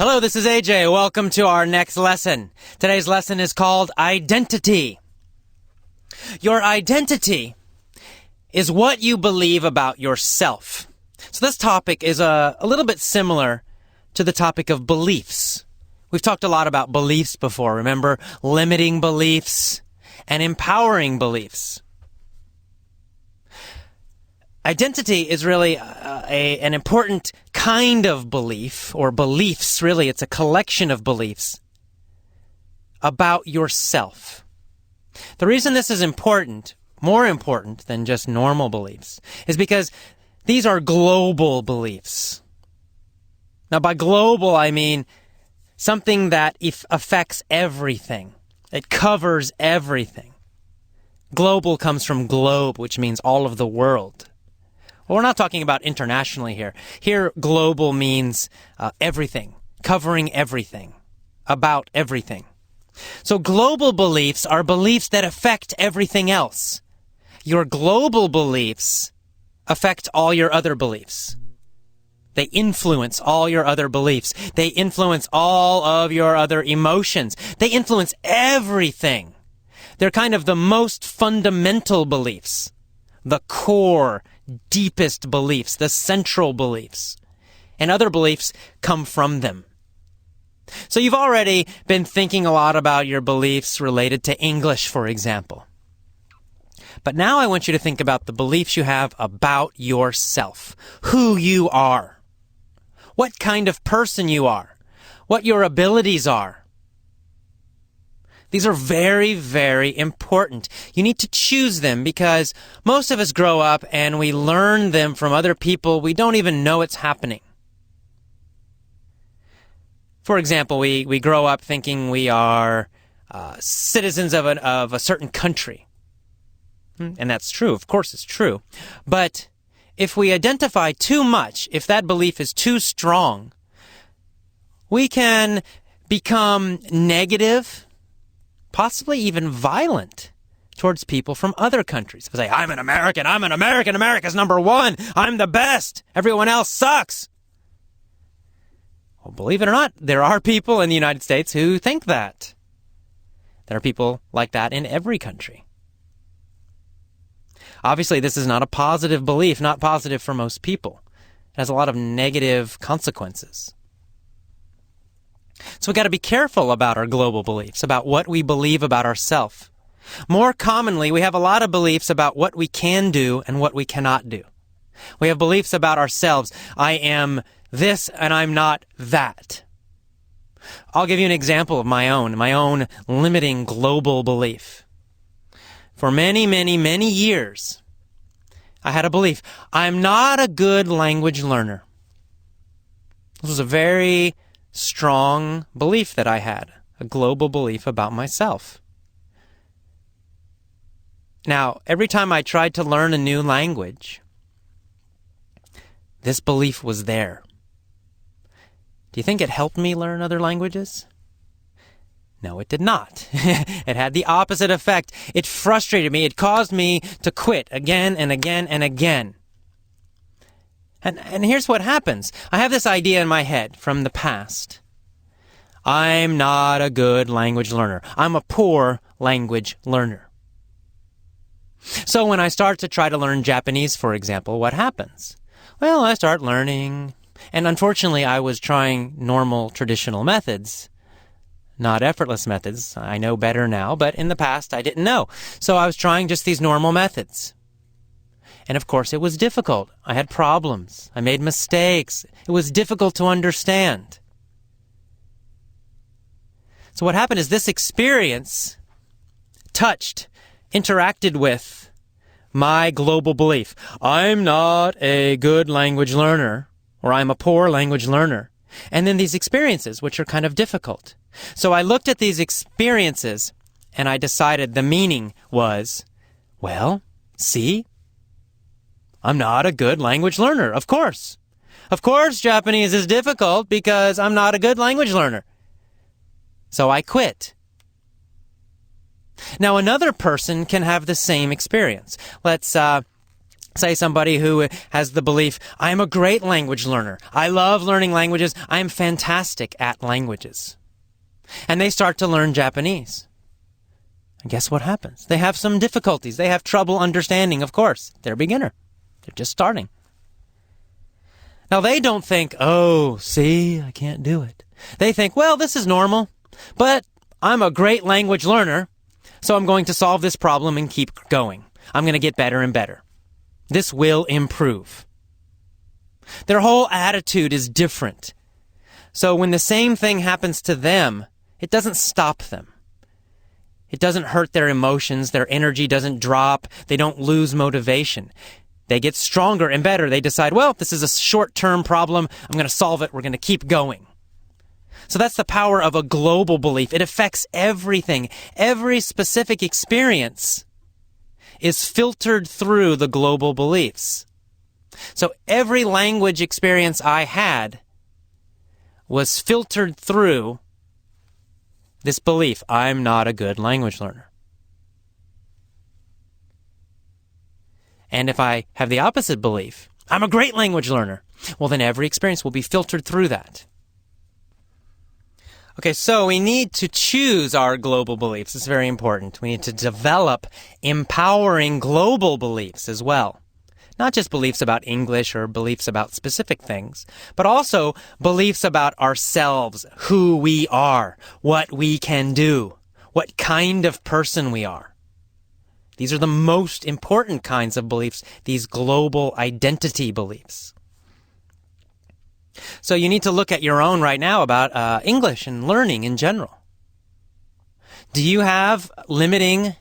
Hello, this is AJ. Welcome to our next lesson. Today's lesson is called Identity. Your identity is what you believe about yourself. So this topic is a little bit similar to the topic of beliefs. We've talked a lot about beliefs before. Remember, limiting beliefs and empowering beliefs. Identity is really an important kind of belief, or beliefs, really. It's a collection of beliefs about yourself. The reason this is important, more important than just normal beliefs, is because these are global beliefs. Now, by global, I mean something that affects everything. It covers everything. Global comes from globe, which means all of the world. Well, we're not talking about internationally here. Here, global means everything, covering everything, about everything. So global beliefs are beliefs that affect everything else. Your global beliefs affect all your other beliefs. They influence all your other beliefs. They influence all of your other emotions. They influence everything. They're kind of the most fundamental beliefs, the core, deepest beliefs, the central beliefs. And other beliefs come from them. So you've already been thinking a lot about your beliefs related to English, for example. But now I want you to think about the beliefs you have about yourself, who you are, what kind of person you are, what your abilities are. These are very, very important. You need to choose them because most of us grow up and we learn them from other people. We don't even know it's happening. For example, we grow up thinking we are citizens of a certain country. And that's true. Of course it's true. But if we identify too much, if that belief is too strong, we can become negative, possibly even violent towards people from other countries. If we say, I'm an American, America's number one, I'm the best, everyone else sucks. Well, believe it or not, there are people in the United States who think that. There are people like that in every country. Obviously, this is not a positive belief, not positive for most people. It has a lot of negative consequences. So we've got to be careful about our global beliefs, about what we believe about ourselves. More commonly, we have a lot of beliefs about what we can do and what we cannot do. We have beliefs about ourselves. I am this and I'm not that. I'll give you an example of my own limiting global belief. For many, many, many years, I had a belief, I'm not a good language learner. This was a very strong belief that I had, a global belief about myself. Now, every time I tried to learn a new language, this belief was there. Do you think it helped me learn other languages? No, it did not. It had the opposite effect. It frustrated me. It caused me to quit again and again and again. And here's what happens. I have this idea in my head from the past. I'm not a good language learner. I'm a poor language learner. So when I start to try to learn Japanese, for example, what happens? Well, I start learning. And unfortunately, I was trying normal, traditional methods, not effortless methods. I know better now, but in the past, I didn't know. So I was trying just these normal methods. And of course, it was difficult. I had problems. I made mistakes. It was difficult to understand. So what happened is this experience touched, interacted with my global belief. I'm not a good language learner, or I'm a poor language learner. And then these experiences, which are kind of difficult. So I looked at these experiences and I decided the meaning was, well, see, I'm not a good language learner, of course. Of course, Japanese is difficult because I'm not a good language learner. So I quit. Now, another person can have the same experience. Let's Say somebody who has the belief, I am a great language learner. I love learning languages. I am fantastic at languages. And they start to learn Japanese. And guess what happens? They have some difficulties. They have trouble understanding, of course. They're a beginner. They're just starting. Now, they don't think, oh, see, I can't do it. They think, well, this is normal, but I'm a great language learner, so I'm going to solve this problem and keep going. I'm going to get better and better. This will improve. Their whole attitude is different. So when the same thing happens to them, it doesn't stop them. It doesn't hurt their emotions. Their energy doesn't drop. They don't lose motivation. They get stronger and better. They decide, well, this is a short-term problem. I'm going to solve it. We're going to keep going. So that's the power of a global belief. It affects everything. Every specific experience is filtered through the global beliefs. So every language experience I had was filtered through this belief, I'm not a good language learner. And if I have the opposite belief, I'm a great language learner, well, then every experience will be filtered through that. Okay, so we need to choose our global beliefs. It's very important. We need to develop empowering global beliefs as well. Not just beliefs about English or beliefs about specific things, but also beliefs about ourselves, who we are, what we can do, what kind of person we are. These are the most important kinds of beliefs, these global identity beliefs. So you need to look at your own right now about English and learning in general. Do you have limiting,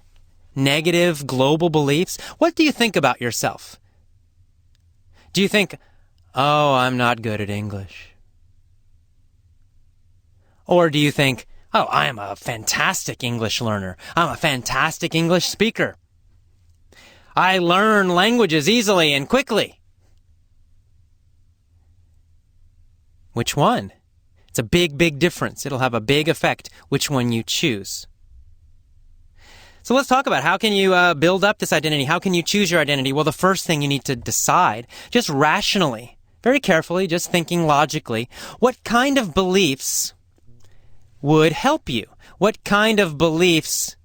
negative, global beliefs? What do you think about yourself? Do you think, oh, I'm not good at English? Or do you think, oh, I am a fantastic English learner. I'm a fantastic English speaker. I learn languages easily and quickly. Which one? It's a big, big difference. It'll have a big effect which one you choose. So let's talk about how can you build up this identity? How can you choose your identity? Well, the first thing you need to decide, just rationally, very carefully, just thinking logically, what kind of beliefs would help you? What kind of beliefs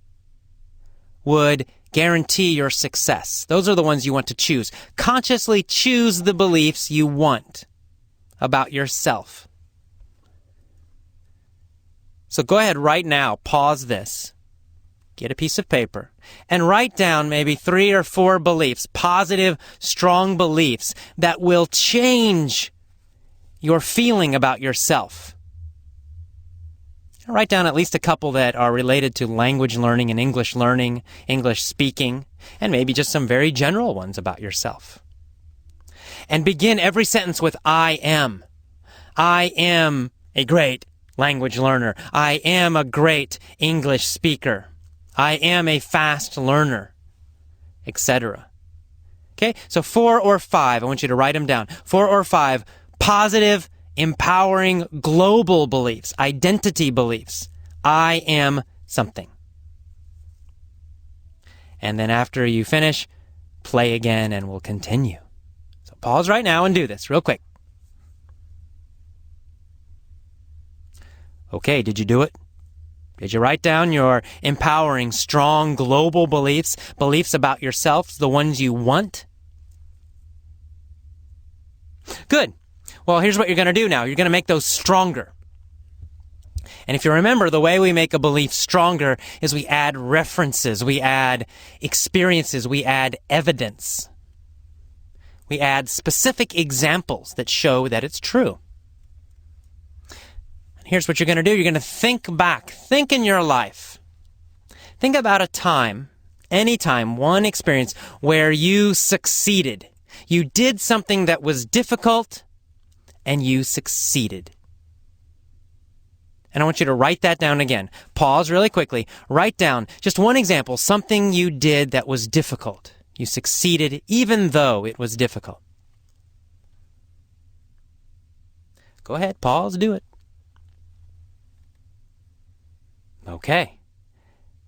would guarantee your success? Those are the ones you want to choose. Consciously choose the beliefs you want about yourself. So go ahead right now, pause this, get a piece of paper, and write down maybe 3 or 4 beliefs, positive, strong beliefs that will change your feeling about yourself. Write down at least a couple that are related to language learning and English speaking, and maybe just some very general ones about yourself. And begin every sentence with I am. I am a great language learner. I am a great English speaker. I am a fast learner, etc. Okay, so 4 or 5, I want you to write them down. 4 or 5 positive, empowering, global beliefs, identity beliefs. I am something. And then after you finish, play again and we'll continue. Pause right now and do this real quick. Okay, did you do it? Did you write down your empowering, strong, global beliefs, beliefs about yourself, the ones you want? Good. Well, here's what you're going to do now. You're going to make those stronger. And if you remember, the way we make a belief stronger is we add references, we add experiences, we add evidence. We add specific examples that show that it's true. And here's what you're going to do. You're going to think back. Think in your life. Think about a time, any time, one experience where you succeeded. You did something that was difficult and you succeeded. And I want you to write that down again. Pause really quickly. Write down just one example, something you did that was difficult. You succeeded even though it was difficult. Go ahead, pause, do it. Okay.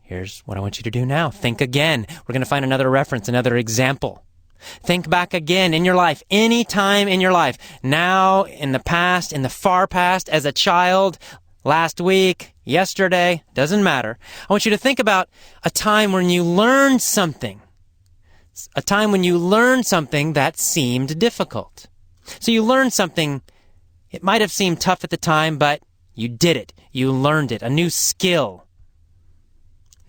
Here's what I want you to do now. Think again. We're going to find another reference, another example. Think back again in your life, any time in your life, now, in the past, in the far past, as a child, last week, yesterday, doesn't matter. I want you to think about a time when you learned something. A time when you learned something that seemed difficult. So you learned something, it might have seemed tough at the time, but you did it. You learned it, a new skill.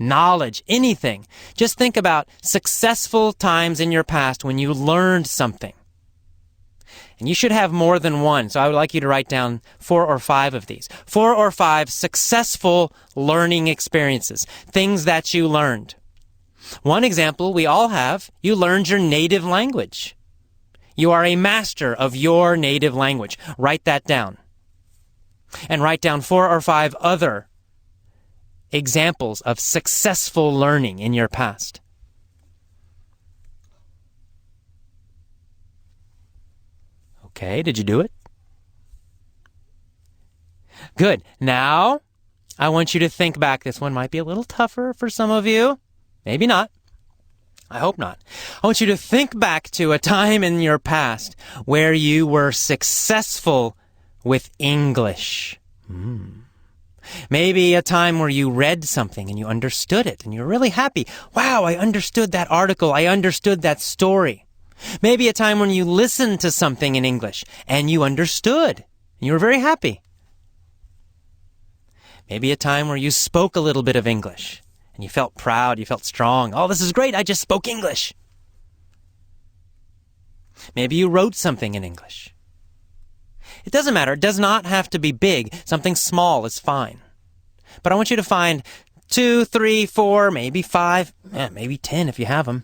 Knowledge, anything. Just think about successful times in your past when you learned something. And you should have more than one, so I would like you to write down 4 or 5 of these. 4 or 5 successful learning experiences, things that you learned. One example we all have, you learned your native language. You are a master of your native language. Write that down. And write down 4 or 5 other examples of successful learning in your past. Okay, did you do it? Good. Now, I want you to think back. This one might be a little tougher for some of you. Maybe not. I hope not. I want you to think back to a time in your past where you were successful with English. Maybe a time where you read something and you understood it and you're really happy. Wow, I understood that article. I understood that story. Maybe a time when you listened to something in English and you understood and you were very happy. Maybe a time where you spoke a little bit of English and you felt proud, you felt strong. Oh, this is great. I just spoke English. Maybe you wrote something in English. It doesn't matter. It does not have to be big. Something small is fine. But I want you to find 2, 3, 4, maybe 5, maybe 10 if you have them.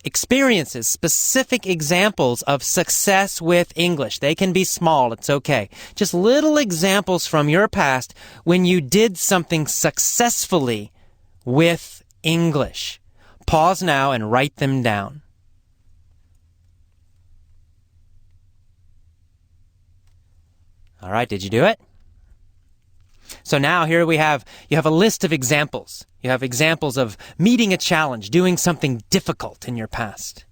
Experiences, specific examples of success with English. They can be small. It's okay. Just little examples from your past when you did something successfully with English. Pause now and write them down. All right, did you do it? So now here you have a list of examples. You have examples of meeting a challenge, doing something difficult in your past.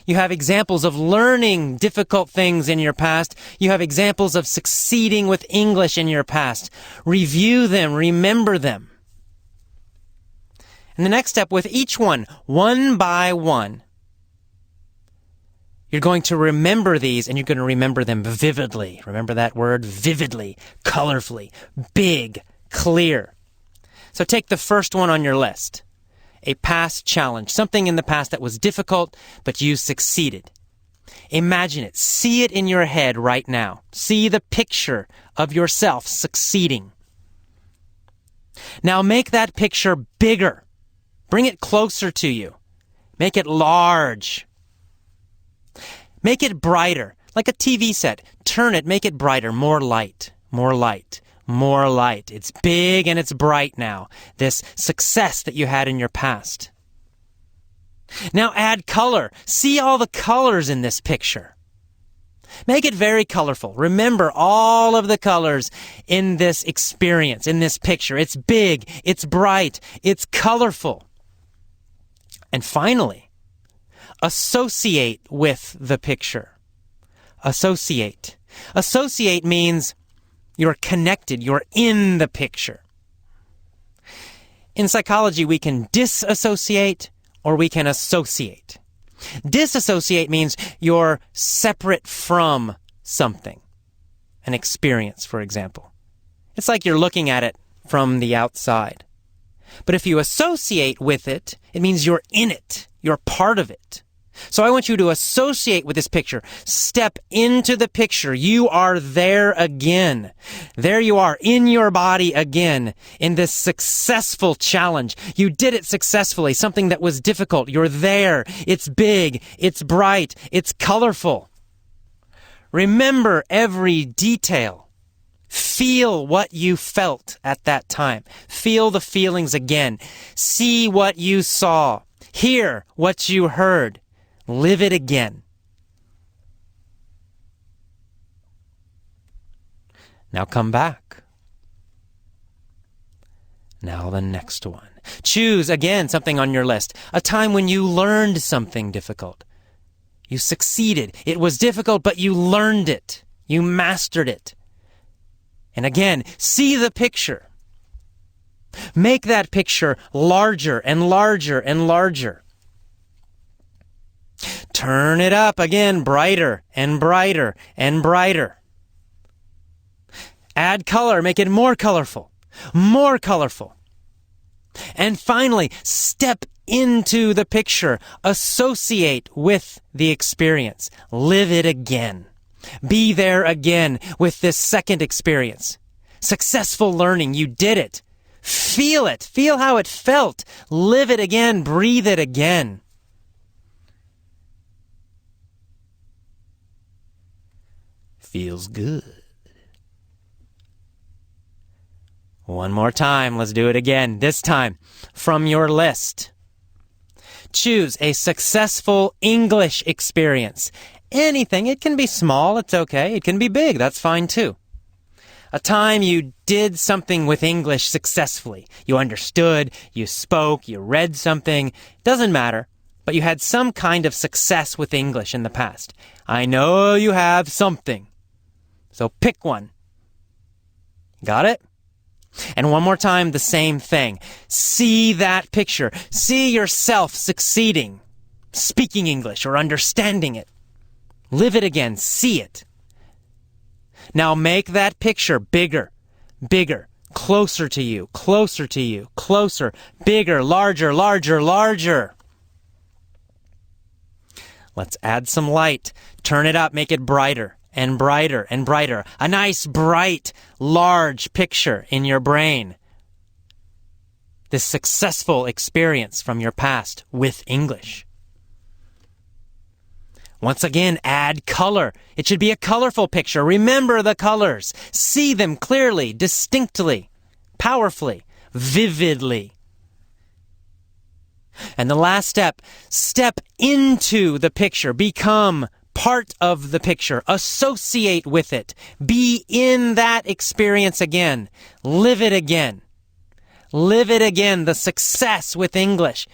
You have examples of learning difficult things in your past. You have examples of succeeding with English in your past. Review them, remember them. And the next step with each one by one, you're going to remember these, and you're going to remember them vividly. Remember that word? Vividly, colorfully, big, clear. So take the first one on your list. A past challenge, something in the past that was difficult, but you succeeded. Imagine it. See it in your head right now. See the picture of yourself succeeding. Now make that picture bigger. Bring it closer to you. Make it large. Make it brighter, like a TV set. Turn it, make it brighter, more light, more light, more light. It's big and it's bright now, this success that you had in your past. Now add color. See all the colors in this picture. Make it very colorful. Remember all of the colors in this experience, in this picture. It's big, it's bright, it's colorful. And finally, associate with the picture. Associate. Associate means you're connected. You're in the picture. In psychology, we can disassociate or we can associate. Disassociate means you're separate from something. An experience, for example. It's like you're looking at it from the outside. But if you associate with it, it means you're in it. You're part of it. So I want you to associate with this picture. Step into the picture. You are there again. There you are in your body again in this successful challenge. You did it successfully, something that was difficult. You're there. It's big. It's bright. It's colorful. Remember every detail. Feel what you felt at that time. Feel the feelings again. See what you saw. Hear what you heard. Live it again. Now come back. Now the next one. Choose again something on your list. A time when you learned something difficult. You succeeded. It was difficult, but you learned it. You mastered it. And again, see the picture. Make that picture larger and larger and larger. Turn it up again, brighter and brighter and brighter. Add color, make it more colorful, more colorful. And finally, step into the picture. Associate with the experience. Live it again. Be there again with this second experience. Successful learning, you did it. Feel it. Feel how it felt. Live it again. Breathe it again. Feels good. One more time. Let's do it again. This time, from your list. Choose a successful English experience. Anything. It can be small. It's okay. It can be big. That's fine too. A time you did something with English successfully. You understood, you spoke, you read something. Doesn't matter. But you had some kind of success with English in the past. I know you have something. So pick one. Got it? And one more time, the same thing. See that picture. See yourself succeeding, speaking English or understanding it. Live it again. See it. Now make that picture bigger, bigger, closer to you, closer to you, closer, bigger, larger, larger, larger. Let's add some light. Turn it up. Make it brighter and brighter and brighter. A nice, bright, large picture in your brain. This successful experience from your past with English. Once again, add color. It should be a colorful picture. Remember the colors. See them clearly, distinctly, powerfully, vividly. And the last step, step into the picture. Become part of the picture. Associate with it. Be in that experience again. Live it again. Live it again. The success with English.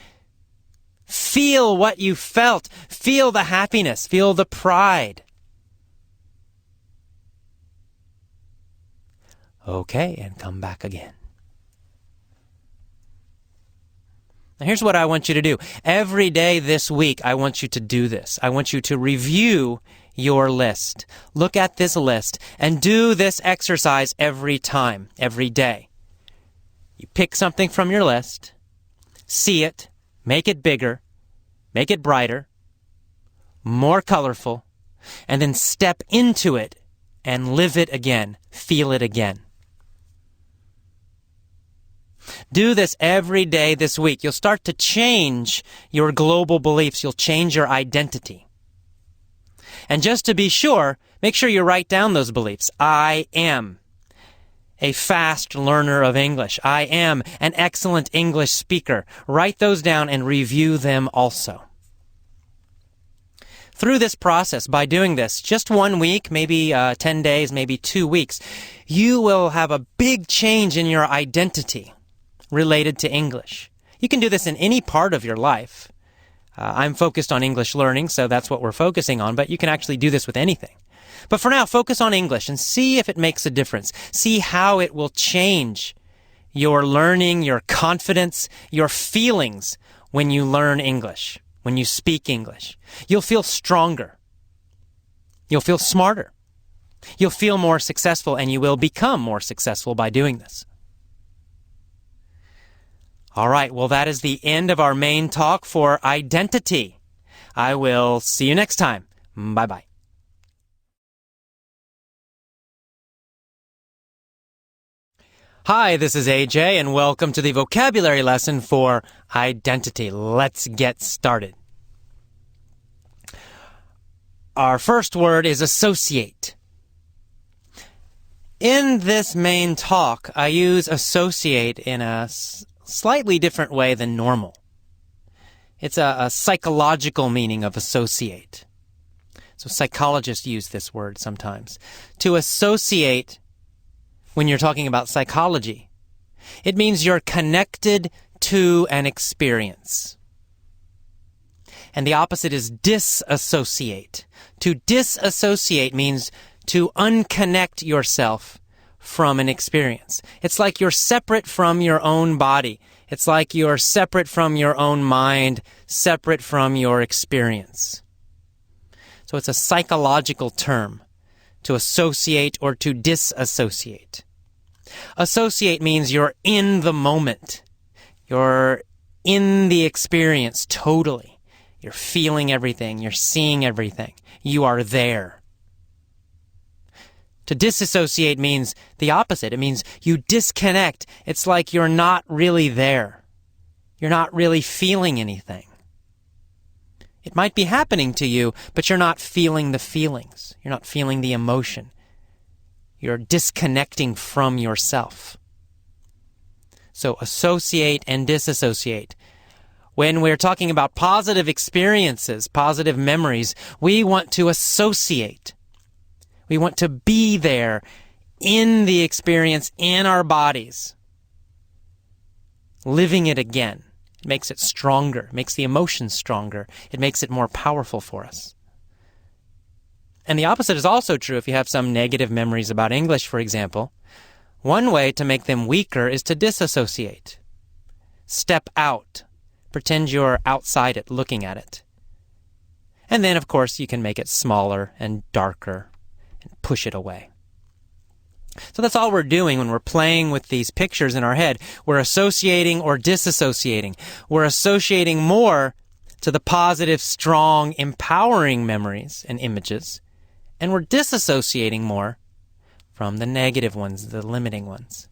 Feel what you felt. Feel the happiness. Feel the pride. Okay, and come back again. Now here's what I want you to do. Every day this week, I want you to do this. I want you to review your list. Look at this list and do this exercise every time, every day. You pick something from your list, see it, make it bigger, make it brighter, more colorful, and then step into it and live it again, feel it again. Do this every day this week. You'll start to change your global beliefs. You'll change your identity. And just to be sure, make sure you write down those beliefs. I am a fast learner of English. I am an excellent English speaker. Write those down and review them also. Through this process, by doing this, just 1 week, maybe 10 days, maybe 2 weeks, you will have a big change in your identity related to English. You can do this in any part of your life. I'm focused on English learning, so that's what we're focusing on, but you can actually do this with anything. But for now, focus on English and see if it makes a difference. See how it will change your learning, your confidence, your feelings when you learn English, when you speak English. You'll feel stronger. You'll feel smarter. You'll feel more successful, and you will become more successful by doing this. All right, well, that is the end of our main talk for identity. I will see you next time. Bye-bye. Hi, this is AJ, and welcome to the vocabulary lesson for identity. Let's get started. Our first word is associate. In this main talk, I use associate in a slightly different way than normal. It's a psychological meaning of associate. So psychologists use this word sometimes. To associate, when you're talking about psychology, it means you're connected to an experience. And the opposite is disassociate. To disassociate means to unconnect yourself from an experience. It's like you're separate from your own body. It's like you're separate from your own mind, separate from your experience. So it's a psychological term, to associate or to disassociate. Associate means you're in the moment. You're in the experience totally. You're feeling everything. You're seeing everything. You are there. To disassociate means the opposite. It means you disconnect. It's like you're not really there. You're not really feeling anything. It might be happening to you, but you're not feeling the feelings. You're not feeling the emotion. You're disconnecting from yourself. So associate and disassociate. When we're talking about positive experiences, positive memories, we want to associate. We want to be there in the experience, in our bodies, living it again. It makes it stronger, makes the emotions stronger. It makes it more powerful for us. And the opposite is also true if you have some negative memories about English, for example. One way to make them weaker is to disassociate. Step out. Pretend you're outside it, looking at it. And then, of course, you can make it smaller and darker and push it away. So that's all we're doing when we're playing with these pictures in our head. We're associating or disassociating. We're associating more to the positive, strong, empowering memories and images. And we're disassociating more from the negative ones, the limiting ones.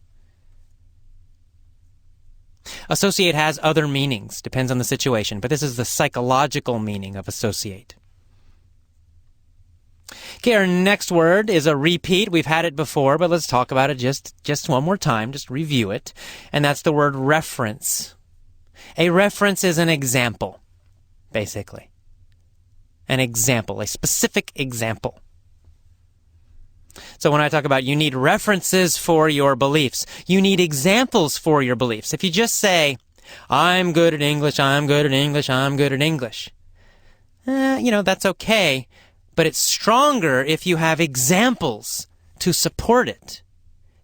Associate has other meanings, depends on the situation, but this is the psychological meaning of associate. Okay, our next word is a repeat. We've had it before, but let's talk about it just one more time, just review it. And that's the word reference. A reference is an example, basically. An example, a specific example. So when I talk about you need references for your beliefs, you need examples for your beliefs. If you just say, I'm good at English, I'm good at English, I'm good at English, that's okay. But it's stronger if you have examples to support it.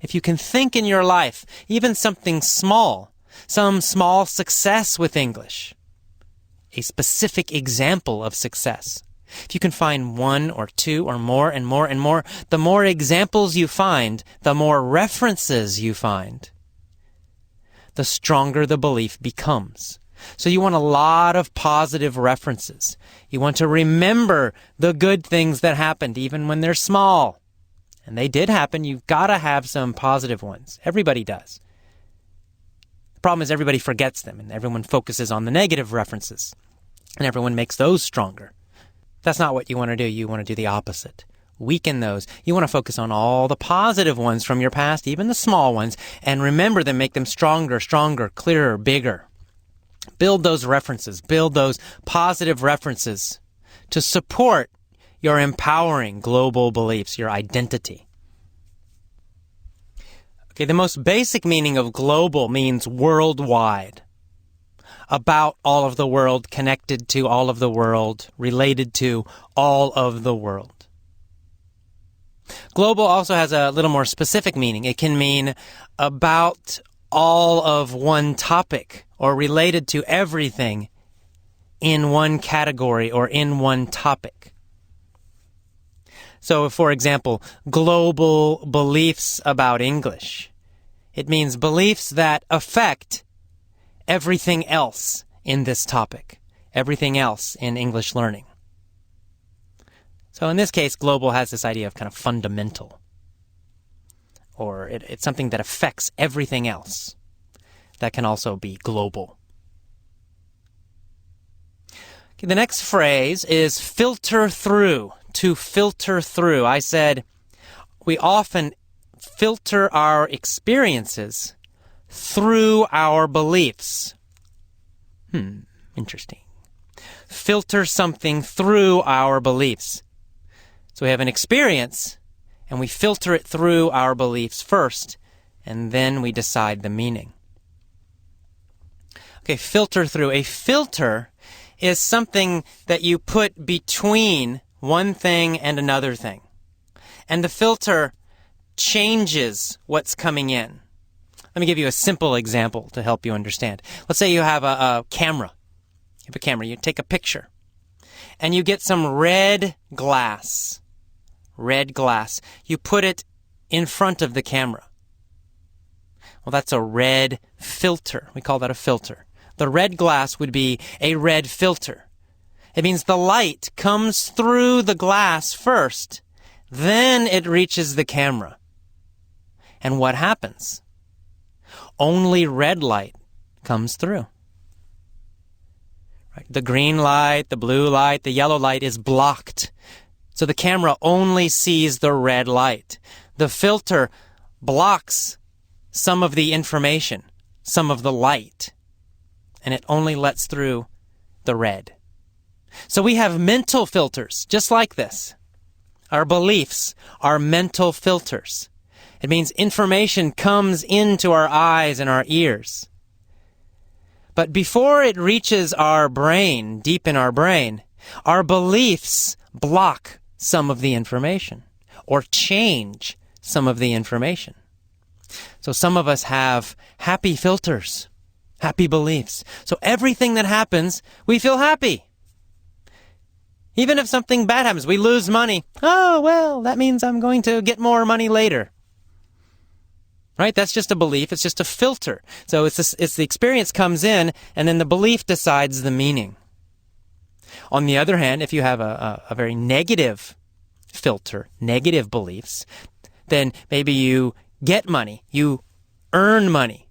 If you can think in your life, even something small, some small success with English, a specific example of success. If you can find one or two or more and more and more, the more examples you find, the more references you find, the stronger the belief becomes. So you want a lot of positive references. You want to remember the good things that happened, even when they're small. And they did happen. You've got to have some positive ones. Everybody does. The problem is everybody forgets them, and everyone focuses on the negative references, and everyone makes those stronger. That's not what you want to do. You want to do the opposite. Weaken those. You want to focus on all the positive ones from your past, even the small ones, and remember them, make them stronger, clearer, bigger. Build those references. Build those positive references to support your empowering global beliefs, your identity. Okay, the most basic meaning of global means worldwide. About all of the world, connected to all of the world, related to all of the world. Global also has a little more specific meaning. It can mean about all of one topic or related to everything in one category or in one topic. So, for example, global beliefs about English. It means beliefs that affect everything else in this topic, everything else in English learning. So in this case, global has this idea of kind of fundamental, or it's something that affects everything else. That can also be global. Okay, the next phrase is filter through, to filter through. I said we often filter our experiences through our beliefs. Interesting. Filter something through our beliefs. So we have an experience, and we filter it through our beliefs first, and then we decide the meaning. Okay, filter through. A filter is something that you put between one thing and another thing. And the filter changes what's coming in. Let me give you a simple example to help you understand. Let's say you have a camera. You have a camera. You take a picture. And you get some red glass. Red glass. You put it in front of the camera. Well, that's a red filter. We call that a filter. The red glass would be a red filter. It means the light comes through the glass first, then it reaches the camera. And what happens? Only red light comes through. Right? The green light, the blue light, the yellow light is blocked. So the camera only sees the red light. The filter blocks some of the information, some of the light, and it only lets through the red. So we have mental filters, just like this. Our beliefs are mental filters. It means information comes into our eyes and our ears. But before it reaches our brain, deep in our brain, our beliefs block some of the information or change some of the information. So some of us have happy filters, happy beliefs. So everything that happens, we feel happy. Even if something bad happens, we lose money. Oh, well, that means I'm going to get more money later. Right? That's just a belief. It's just a filter. So it's the experience comes in, and then the belief decides the meaning. On the other hand, if you have a very negative filter, negative beliefs, then maybe you get money, you earn money.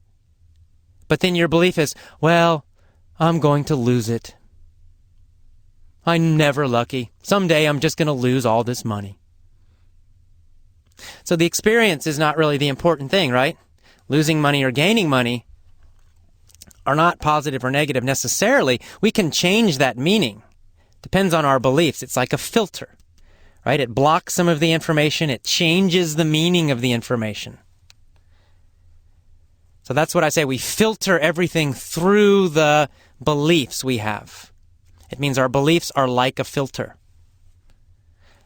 But then your belief is, well, I'm going to lose it. I'm never lucky. Someday I'm just going to lose all this money. So the experience is not really the important thing, right? Losing money or gaining money are not positive or negative necessarily. We can change that meaning. Depends on our beliefs. It's like a filter, right? It blocks some of the information. It changes the meaning of the information. So that's what I say. We filter everything through the beliefs we have. It means our beliefs are like a filter.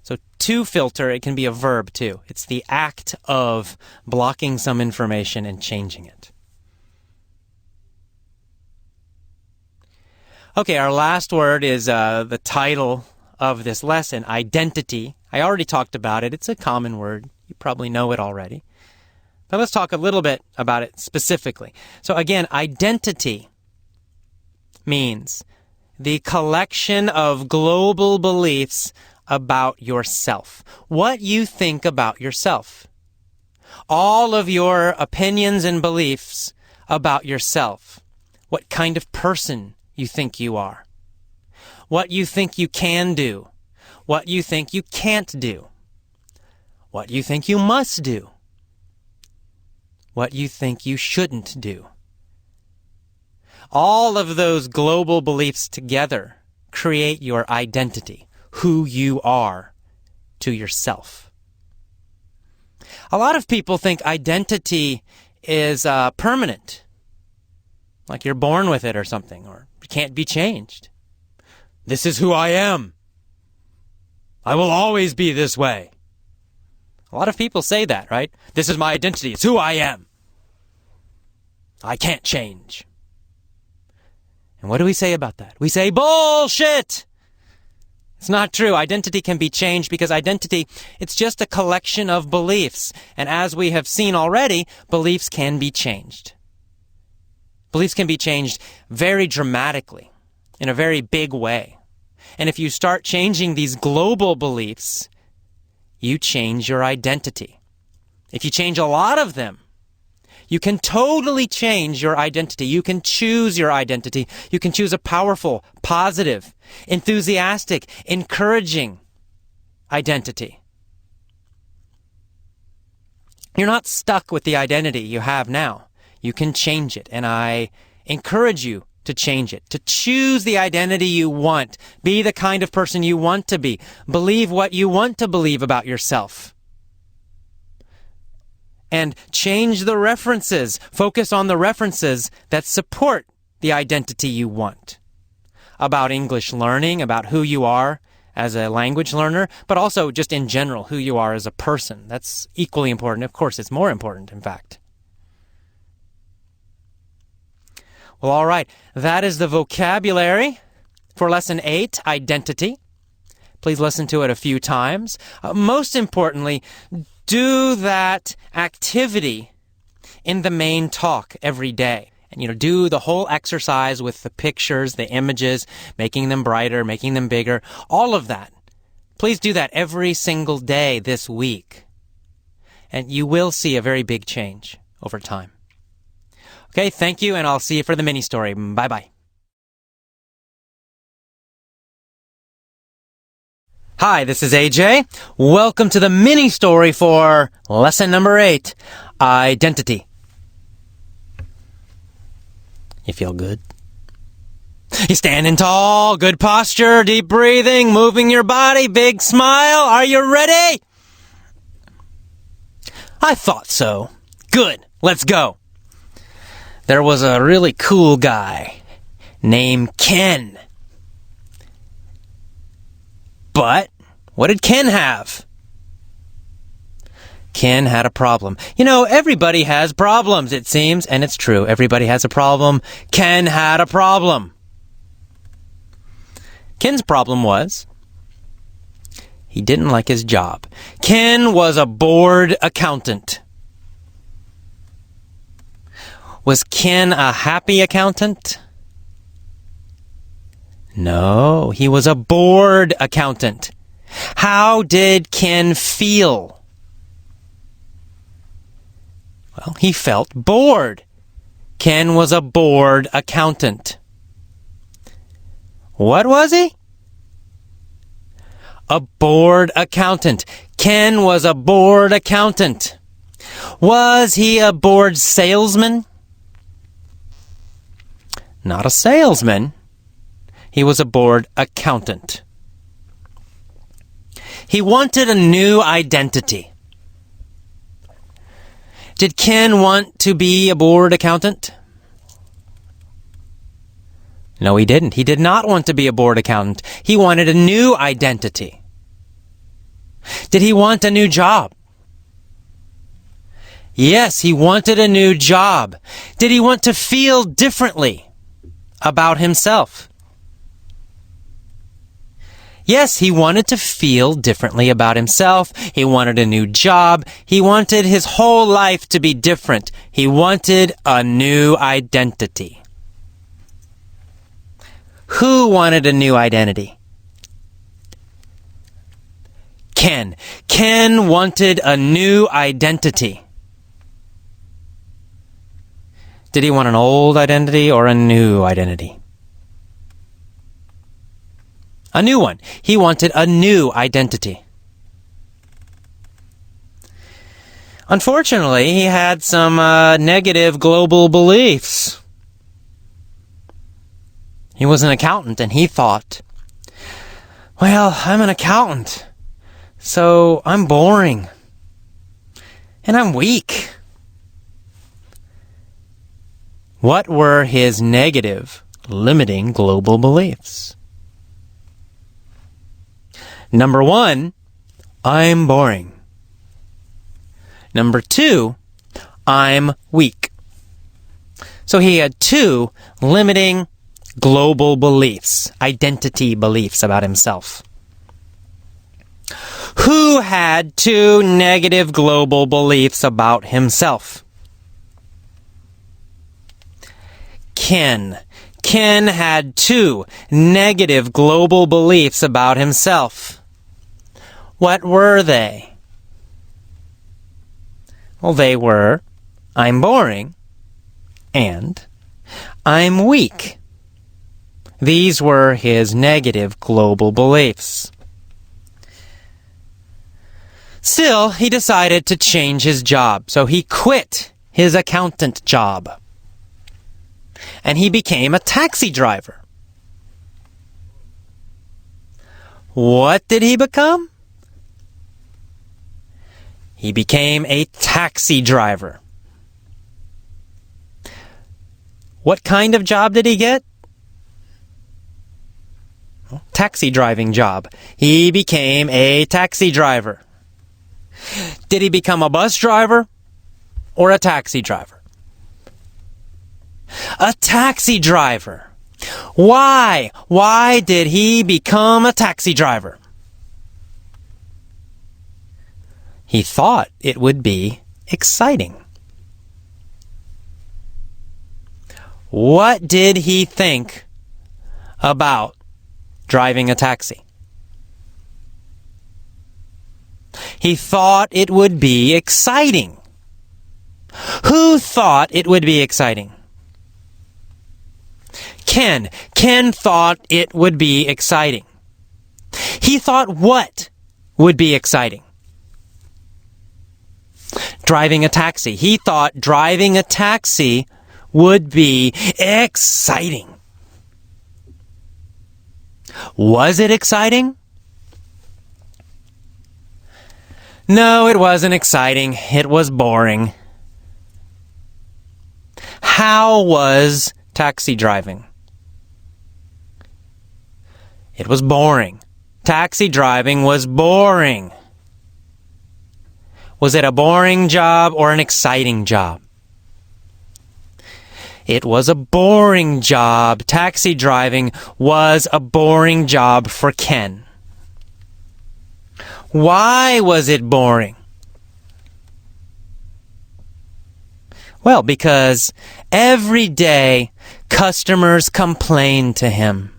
So to filter, it can be a verb too. It's the act of blocking some information and changing it. Okay, our last word is the title of this lesson, identity. I already talked about it. It's a common word. You probably know it already. But let's talk a little bit about it specifically. So again, identity means the collection of global beliefs about yourself. What you think about yourself. All of your opinions and beliefs about yourself. What kind of person you think you are. What you think you can do. What you think you can't do. What you think you must do. What you think you shouldn't do. All of those global beliefs together create your identity, who you are to yourself. A lot of people think identity is permanent, like you're born with it or something, or it can't be changed. This is who I am. I will always be this way. A lot of people say that, right? This is my identity. It's who I am. I can't change. And what do we say about that? We say, bullshit! It's not true. Identity can be changed because identity, it's just a collection of beliefs. And as we have seen already, beliefs can be changed. Beliefs can be changed very dramatically, in a very big way. And if you start changing these global beliefs, you change your identity. If you change a lot of them, you can totally change your identity. You can choose your identity. You can choose a powerful, positive, enthusiastic, encouraging identity. You're not stuck with the identity you have now. You can change it, and I encourage you to change it, to choose the identity you want. Be the kind of person you want to be. Believe what you want to believe about yourself. And change the references. Focus on the references that support the identity you want. about English learning, about who you are as a language learner, but also just in general, who you are as a person. That's equally important. Of course, it's more important, in fact. Well, all right. That is the vocabulary for Lesson 8, Identity. Please listen to it a few times. Most importantly, do that activity in the main talk every day. And, do the whole exercise with the pictures, the images, making them brighter, making them bigger, all of that. Please do that every single day this week. And you will see a very big change over time. Okay, thank you, and I'll see you for the mini story. Bye-bye. Hi, this is AJ. Welcome to the mini story for lesson number 8, Identity. You feel good? You standing tall, good posture, deep breathing, moving your body, big smile. Are you ready? I thought so. Good. Let's go. There was a really cool guy named Ken. But what did Ken have? Ken had a problem. Everybody has problems, it seems, and it's true. Everybody has a problem. Ken had a problem. Ken's problem was he didn't like his job. Ken was a bored accountant. Was Ken a happy accountant? No, he was a bored accountant. How did Ken feel? Well, he felt bored. Ken was a bored accountant. What was he? A bored accountant. Ken was a bored accountant. Was he a bored salesman? Not a salesman. He was a bored accountant. He wanted a new identity. Did Ken want to be a bored accountant? No, he didn't. He did not want to be a bored accountant. He wanted a new identity. Did he want a new job? Yes, he wanted a new job. Did he want to feel differently about himself? Yes, he wanted to feel differently about himself. He wanted a new job. He wanted his whole life to be different. He wanted a new identity. Who wanted a new identity? Ken. Ken wanted a new identity. Did he want an old identity or a new identity? A new one. He wanted a new identity. Unfortunately, he had some negative global beliefs. He was an accountant, and he thought, well, I'm an accountant, so I'm boring, and I'm weak. What were his negative, limiting global beliefs? Number 1, I'm boring. Number 2, I'm weak. So he had 2 limiting global beliefs, identity beliefs about himself. Who had 2 negative global beliefs about himself? Ken. Ken had 2 negative global beliefs about himself. What were they? Well, they were, I'm boring, and I'm weak. These were his negative global beliefs. Still, he decided to change his job, so he quit his accountant job. And he became a taxi driver. What did he become? He became a taxi driver. What kind of job did he get? taxi driving job. He became a taxi driver. Did he become a bus driver or a taxi driver? A taxi driver. Why? Why did he become a taxi driver? He thought it would be exciting. What did he think about driving a taxi? He thought it would be exciting. Who thought it would be exciting? Ken. Ken thought it would be exciting. He thought what would be exciting? Driving a taxi. He thought driving a taxi would be exciting. Was it exciting? No, it wasn't exciting. It was boring. How was taxi driving? It was boring. Taxi driving was boring. Was it a boring job or an exciting job? It was a boring job. Taxi driving was a boring job for Ken. Why was it boring? Well, because every day customers complained to him.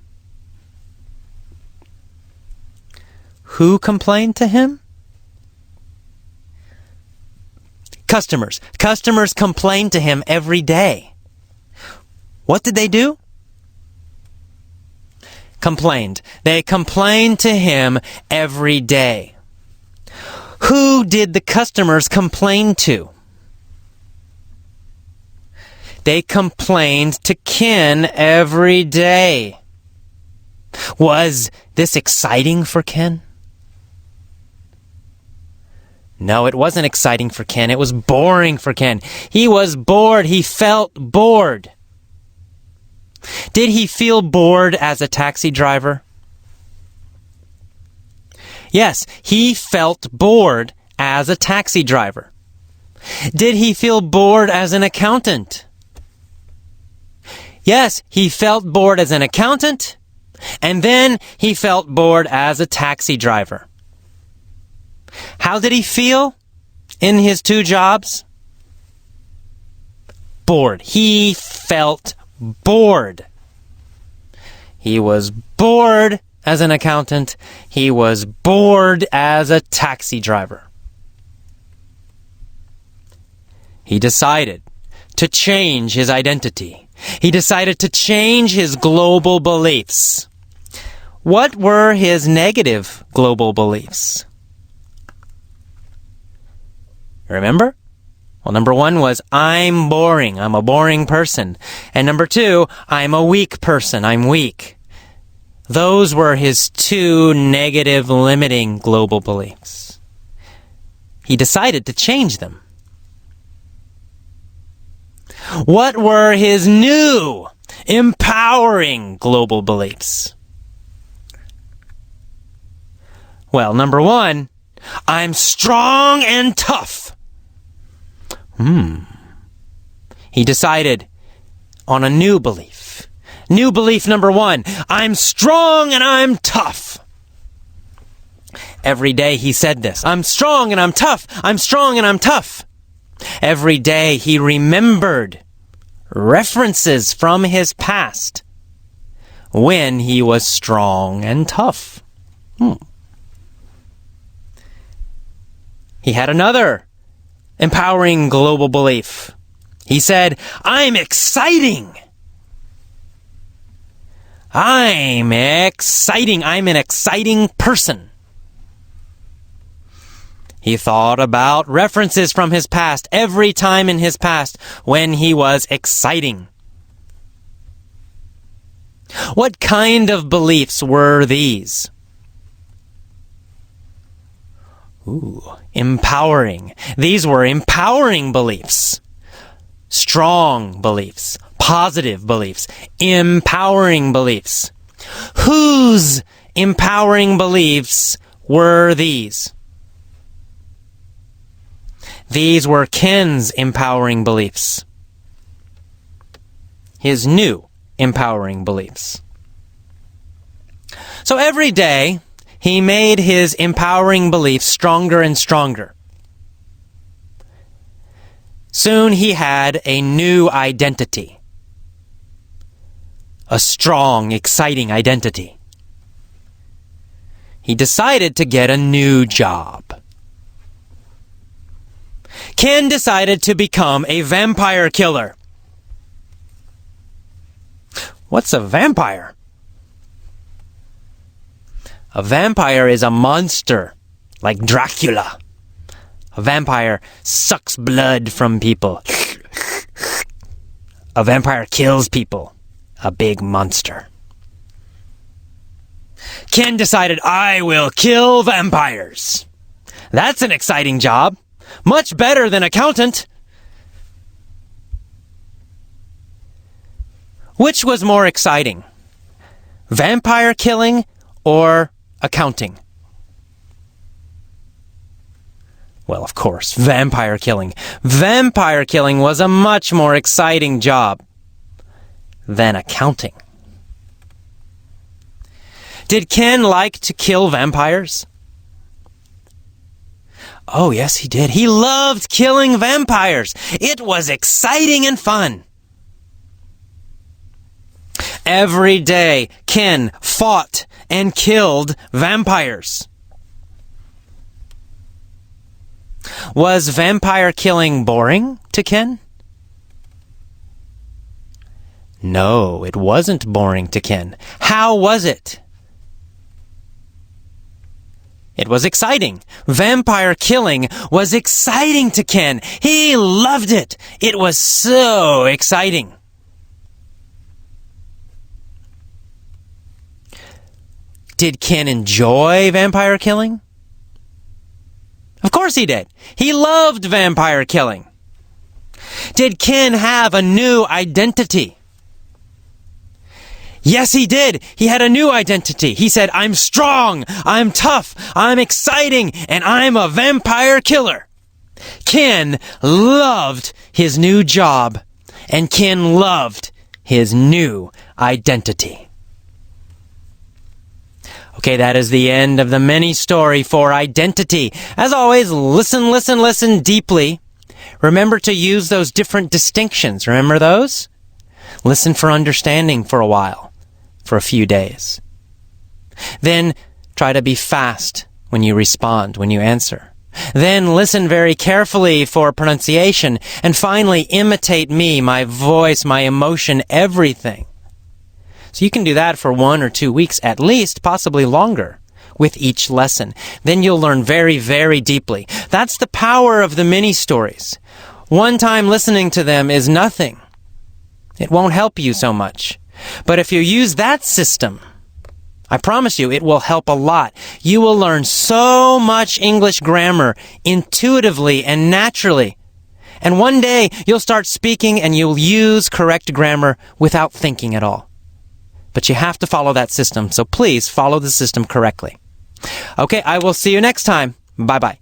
Who complained to him? Customers. Customers complained to him every day. What did they do? Complained. They complained to him every day. Who did the customers complain to? They complained to Ken every day. Was this exciting for Ken? No, it wasn't exciting for Ken. It was boring for Ken. He was bored. He felt bored. Did he feel bored as a taxi driver? Yes, he felt bored as a taxi driver. Did he feel bored as an accountant? Yes, he felt bored as an accountant, and then he felt bored as a taxi driver. How did he feel in his two jobs? Bored. He felt bored. He was bored as an accountant. He was bored as a taxi driver. He decided to change his identity. He decided to change his global beliefs. What were his negative global beliefs? Remember? Well, number one was, I'm boring. I'm a boring person. And number two, I'm a weak person. I'm weak. Those were his two negative, limiting global beliefs. He decided to change them. What were his new, empowering global beliefs? Well, number one, I'm strong and tough. He decided on a new belief. New belief number one, I'm strong and I'm tough. Every day he said this, I'm strong and I'm tough. I'm strong and I'm tough. Every day he remembered references from his past when he was strong and tough. He had another empowering global belief. He said, I'm exciting. I'm exciting. I'm an exciting person. He thought about references from his past every time in his past when he was exciting. What kind of beliefs were these? Empowering. These were empowering beliefs. Strong beliefs. Positive beliefs. Empowering beliefs. Whose empowering beliefs were these. These were Ken's empowering beliefs. His new empowering beliefs. So every day, he made his empowering beliefs stronger and stronger. Soon he had a new identity. A strong, exciting identity. He decided to get a new job. Ken decided to become a vampire killer. What's a vampire? A vampire is a monster, like Dracula. A vampire sucks blood from people. A vampire kills people. A big monster. Ken decided, I will kill vampires. That's an exciting job. Much better than accountant. Which was more exciting? Vampire killing or accounting? Well, of course, vampire killing. Vampire killing was a much more exciting job than accounting. Did Ken like to kill vampires? Oh, yes, he did. He loved killing vampires. It was exciting and fun. Every day, Ken fought and killed vampires. Was vampire killing boring to Ken? No, it wasn't boring to Ken. How was it? It was exciting. Vampire killing was exciting to Ken. He loved it. It was so exciting. Did Ken enjoy vampire killing? Of course he did. He loved vampire killing. Did Ken have a new identity? Yes, he did. He had a new identity. He said, I'm strong, I'm tough, I'm exciting, and I'm a vampire killer. Ken loved his new job, and Ken loved his new identity. Okay, that is the end of the mini story for identity. As always, listen deeply. Remember to use those different distinctions. Remember those? Listen for understanding for a while, for a few days. Then try to be fast when you respond, when you answer. Then listen very carefully for pronunciation. And finally, imitate me, my voice, my emotion, everything. So you can do that for 1 or 2 weeks at least, possibly longer, with each lesson. Then you'll learn very, very deeply. That's the power of the mini stories. One time listening to them is nothing. It won't help you so much. But if you use that system, I promise you it will help a lot. You will learn so much English grammar intuitively and naturally. And one day you'll start speaking and you'll use correct grammar without thinking at all. But you have to follow that system, so please follow the system correctly. Okay, I will see you next time. Bye-bye.